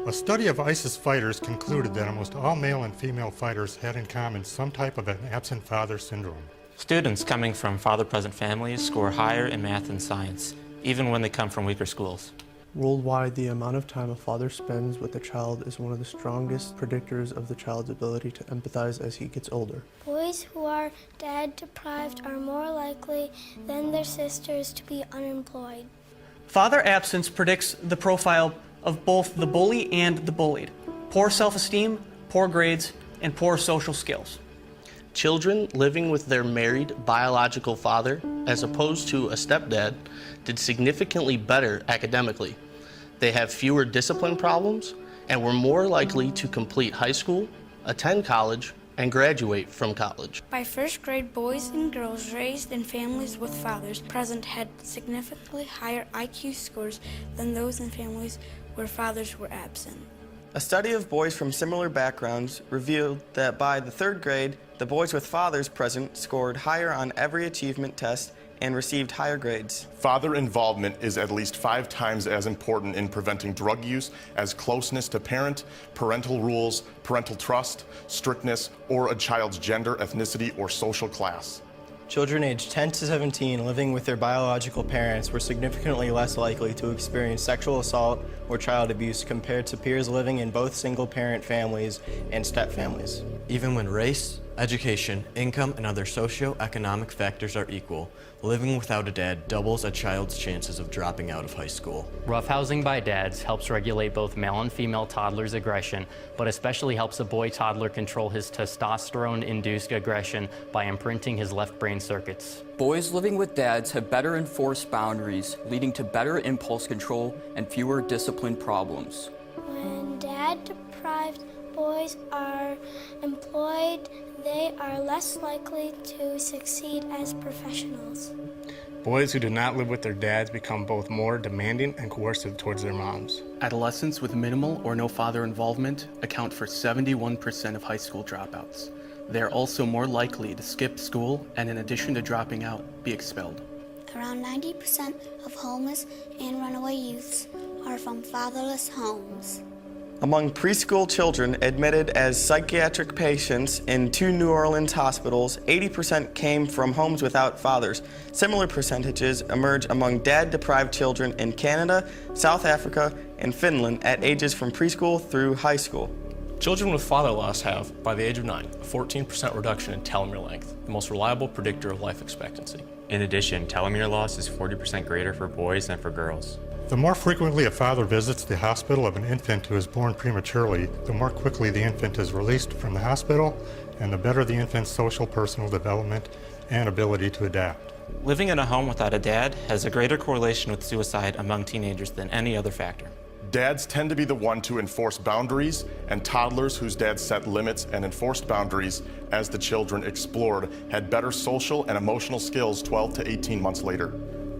A study of ISIS fighters concluded that almost all male and female fighters had in common some type of an absent father syndrome. Students coming from father-present families score higher in math and science, even when they come from weaker schools. Worldwide, the amount of time a father spends with a child is one of the strongest predictors of the child's ability to empathize as he gets older. Boys who are dad deprived are more likely than their sisters to be unemployed. Father absence predicts the profile of both the bully and the bullied. Poor self-esteem, poor grades, and poor social skills. Children living with their married biological father, as opposed to a stepdad, did significantly better academically. They have fewer discipline problems and were more likely to complete high school, attend college, and graduate from college. By first grade, boys and girls raised in families with fathers present had significantly higher IQ scores than those in families where fathers were absent. A study of boys from similar backgrounds revealed that by the third grade, the boys with fathers present scored higher on every achievement test and received higher grades. Father involvement is at least 5 times as important in preventing drug use as closeness to parent, parental rules, parental trust, strictness, or a child's gender, ethnicity, or social class. Children aged 10 to 17 living with their biological parents were significantly less likely to experience sexual assault or child abuse compared to peers living in both single-parent families and step-families. Even when race, education, income, and other socio-economic factors are equal, living without a dad doubles a child's chances of dropping out of high school. Roughhousing by dads helps regulate both male and female toddlers' aggression, but especially helps a boy toddler control his testosterone-induced aggression by imprinting his left brain circuits. Boys living with dads have better enforced boundaries, leading to better impulse control and fewer discipline problems. When dad-deprived boys are employed, they are less likely to succeed as professionals. Boys who do not live with their dads become both more demanding and coercive towards their moms. Adolescents with minimal or no father involvement account for 71% of high school dropouts. They are also more likely to skip school and, in addition to dropping out, be expelled. Around 90% of homeless and runaway youths are from fatherless homes. Among preschool children admitted as psychiatric patients in 2 New Orleans hospitals, 80% came from homes without fathers. Similar percentages emerge among dad-deprived children in Canada, South Africa, and Finland at ages from preschool through high school. Children with father loss have, by the age of 9, a 14% reduction in telomere length, the most reliable predictor of life expectancy. In addition, telomere loss is 40% greater for boys than for girls. The more frequently a father visits the hospital of an infant who is born prematurely, the more quickly the infant is released from the hospital, and the better the infant's social personal development and ability to adapt. Living in a home without a dad has a greater correlation with suicide among teenagers than any other factor. Dads tend to be the one to enforce boundaries, and toddlers whose dads set limits and enforced boundaries as the children explored had better social and emotional skills 12 to 18 months later.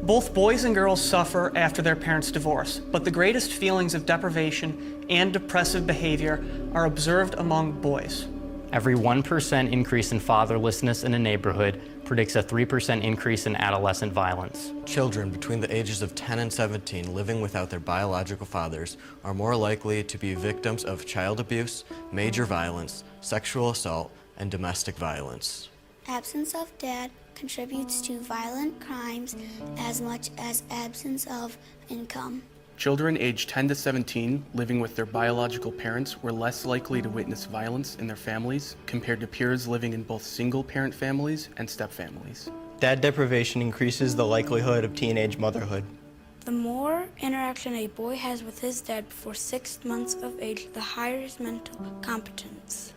Both boys and girls suffer after their parents' divorce, but the greatest feelings of deprivation and depressive behavior are observed among boys. Every 1% increase in fatherlessness in a neighborhood predicts a 3% increase in adolescent violence. Children between the ages of 10 and 17 living without their biological fathers are more likely to be victims of child abuse, major violence, sexual assault, and domestic violence. Absence of dad contributes to violent crimes as much as absence of income. Children aged 10 to 17 living with their biological parents were less likely to witness violence in their families compared to peers living in both single-parent families and step-families. Dad deprivation increases the likelihood of teenage motherhood. The more interaction a boy has with his dad before 6 months of age, the higher his mental competence.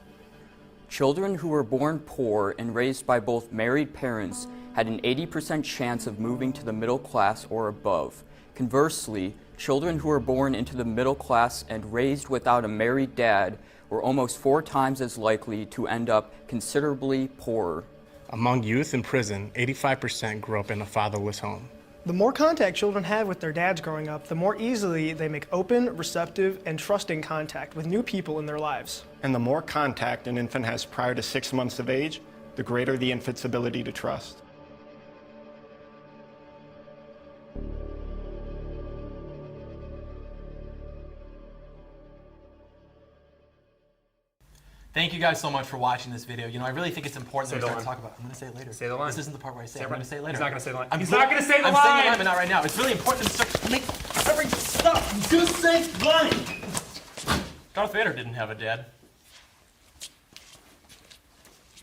Children who were born poor and raised by both married parents had an 80% chance of moving to the middle class or above. Conversely, children who were born into the middle class and raised without a married dad were almost 4 times as likely to end up considerably poorer. Among youth in prison, 85% grew up in a fatherless home. The more contact children have with their dads growing up, the more easily they make open, receptive, and trusting contact with new people in their lives. And the more contact an infant has prior to 6 months of age, the greater the infant's ability to trust. Thank you guys so much for watching this video. You know, I really think it's important that we the start to line. talk about it. I'm going to say it later. Say the line. This isn't the part where I say it. I'm going to say it later. He's not going to say the line. I'm He's not going to say the I'm line! saying the line, but not right now. It's really important to start make covering stuff. Just say the line. Darth Vader didn't have a dad.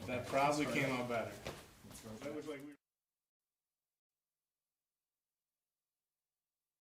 That probably came out better. That looks like we